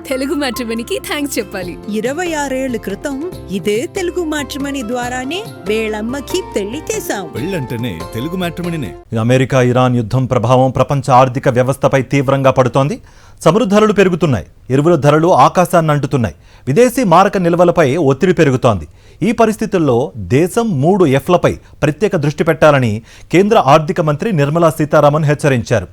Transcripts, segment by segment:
Telugu మ్యాట్రిమోనీకి thanks చెప్పాలి. 26 ఏళ్ల క్రితం ఇదే తెలుగు మ్యాట్రిమోనీ ద్వారానే వేళమ్మకి పెళ్లి చేశాం. పెళ్ళంటేనే తెలుగు మ్యాట్రిమోనీనే. అమెరికా ఇరాన్ యుద్ధం ప్రభావం ప్రపంచ ఆర్థిక వ్యవస్థపై తీవ్రంగా పడుతోంది. చమురు ధరలు పెరుగుతున్నాయి, ఎరువుల ధరలు ఆకాశాన్ని అంటుతున్నాయి, విదేశీ మారక నిల్వలపై ఒత్తిడి పెరుగుతోంది. ఈ పరిస్థితుల్లో దేశం 3 Fలపై ప్రత్యేక దృష్టి పెట్టాలని కేంద్ర ఆర్థిక మంత్రి నిర్మలా సీతారామన్ హెచ్చరించారు.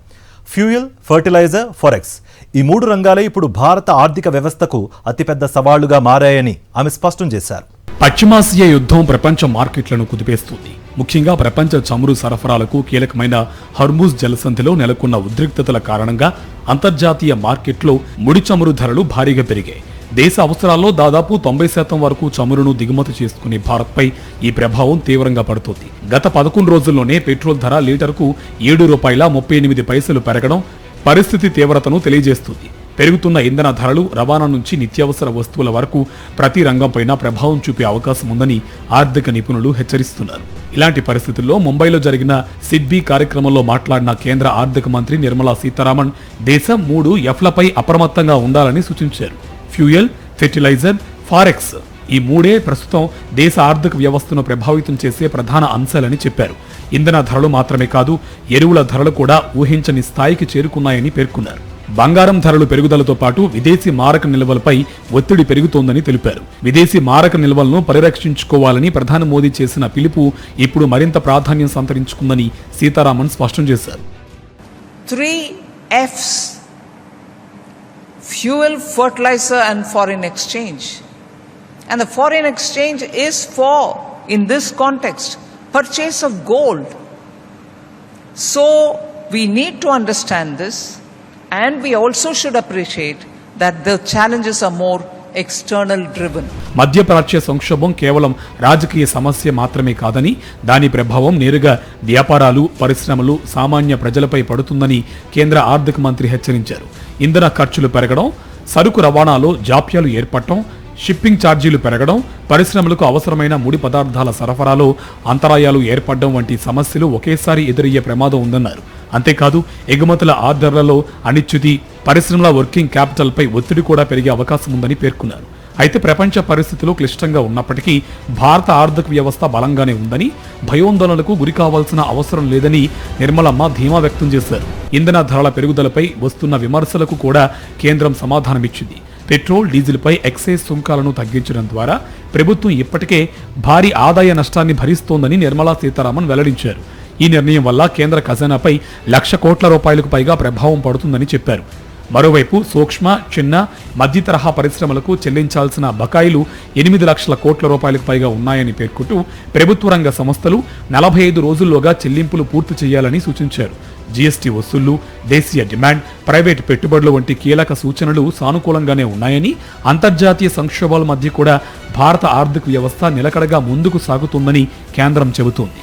ఫ్యూయల్, ఫర్టిలైజర్, ఫారెక్స్ ఈ 3 రంగాలే ఇప్పుడు భారత ఆర్థిక వ్యవస్థకు అతిపెద్ద సవాళ్లుగా మారాయని ఆమె స్పష్టం చేశారు. పశ్చిమాసియా యుద్ధం ప్రపంచ మార్కెట్లను కుదిపేస్తుంది. ముఖ్యంగా ప్రపంచ చమురు సరఫరాలకు కీలకమైన హర్ముజ్ జలసంధిలో నెలకొన్న ఉద్రిక్తతల కారణంగా అంతర్జాతీయ మార్కెట్లో ముడి చమురు ధరలు భారీగా పెరిగాయి. దేశ అవసరాల్లో దాదాపు 90% వరకు చమురును దిగుమతి చేసుకునే భారత్పై ఈ ప్రభావం తీవ్రంగా పడుతోంది. గత 11 రోజుల్లోనే పెట్రోల్ ధర లీటర్కు ₹7.38 పెరగడం పరిస్థితి తీవ్రతను తెలియజేస్తుంది. పెరుగుతున్న ఇంధన ధరలు రవాణా నుంచి నిత్యావసర వస్తువుల వరకు ప్రతి రంగంపైన ప్రభావం చూపే అవకాశం ఉందని ఆర్థిక నిపుణులు హెచ్చరిస్తున్నారు. ఇలాంటి పరిస్థితుల్లో ముంబైలో జరిగిన సిడ్బీ కార్యక్రమంలో మాట్లాడిన కేంద్ర ఆర్థిక మంత్రి నిర్మలా సీతారామన్ దేశం 3 Fలపై అప్రమత్తంగా ఉండాలని సూచించారు. ఫ్యూయల్, ఫెర్టిలైజర్, ఫారెక్స్ ఈ 3 ప్రస్తుతం దేశ ఆర్థిక వ్యవస్థను ప్రభావితం చేసే ప్రధాన అంశాలని చెప్పారు. ఇంధన ధరలు మాత్రమే కాదు, ఎరువుల ధరలు కూడా ఊహించని స్థాయికి చేరుకున్నాయని పేర్కొన్నారు. బంగారం ధరలు పెరుగుదలతో పాటు విదేశీ మారక నిల్వలపై ఒత్తిడి పెరుగుతోందని తెలిపారు. విదేశీ మారక నిల్వలను పరిరక్షించుకోవాలని ప్రధాని మోదీ చేసిన పిలుపు ఇప్పుడు మరింత ప్రాధాన్యం సంతరించుకుందని సీతారామన్ స్పష్టం చేశారు. 3 Fs: fuel, fertilizer and foreign exchange. And the foreign exchange is for, in this context, purchase of gold. So we need to understand this, and we also should appreciate that the challenges are more external driven. మధ్యప్రాచ్య సంక్షోభం కేవలం రాజకీయ సమస్య మాత్రమే కాదని, దాని ప్రభావం నేరుగా వ్యాపారాలు, పరిశ్రమలు, సామాన్య ప్రజలపై పడుతుందని కేంద్ర ఆర్థిక మంత్రి హెచ్చరించారు. ఇంధన ఖర్చులు పెరగడం, సరుకు రవాణాలో జాప్యాలు ఏర్పడటం, షిప్పింగ్ ఛార్జీలు పెరగడం, పరిశ్రమలకు అవసరమైన ముడి పదార్థాల సరఫరాలో అంతరాయాలు ఏర్పడడం వంటి సమస్యలు ఒకేసారి ఎదురయ్యే ప్రమాదం ఉందన్నారు. అంతేకాదు, ఎగుమతుల ఆర్డర్లలో అనిశ్చితి, పరిశ్రమల వర్కింగ్ క్యాపిటల్పై ఒత్తిడి కూడా పెరిగే అవకాశం ఉందని పేర్కొన్నారు. అయితే ప్రపంచ పరిస్థితులు క్లిష్టంగా ఉన్నప్పటికీ భారత ఆర్థిక వ్యవస్థ బలంగానే ఉందని, భయోందోళనలకు గురి కావాల్సిన అవసరం లేదని నిర్మలమ్మ ధీమా వ్యక్తం చేశారు. ఇంధన ధరల పెరుగుదలపై వస్తున్న విమర్శలకు కూడా కేంద్రం సమాధానమిచ్చింది. పెట్రోల్, డీజిల్పై ఎక్సైజ్ సుంకాలను తగ్గించడం ద్వారా ప్రభుత్వం ఇప్పటికే భారీ ఆదాయ నష్టాన్ని భరిస్తోందని నిర్మలా సీతారామన్ వెల్లడించారు. ఈ నిర్ణయం వల్ల కేంద్ర ఖజానాపై ₹1,00,000 కోట్ల పైగా ప్రభావం పడుతుందని చెప్పారు. మరోవైపు సూక్ష్మ, చిన్న, మధ్య తరహా పరిశ్రమలకు చెల్లించాల్సిన బకాయిలు ₹8 లక్షల కోట్ల పైగా ఉన్నాయని పేర్కొంటూ ప్రభుత్వ రంగ సంస్థలు 45 రోజుల్లోగా చెల్లింపులు పూర్తి చేయాలని సూచించారు. జీఎస్టీ వసూళ్లు, దేశీయ డిమాండ్, ప్రైవేటు పెట్టుబడులు వంటి కీలక సూచనలు సానుకూలంగానే ఉన్నాయని, అంతర్జాతీయ సంక్షోభాల మధ్య కూడా భారత ఆర్థిక వ్యవస్థ నిలకడగా ముందుకు సాగుతుందని కేంద్రం చెబుతోంది.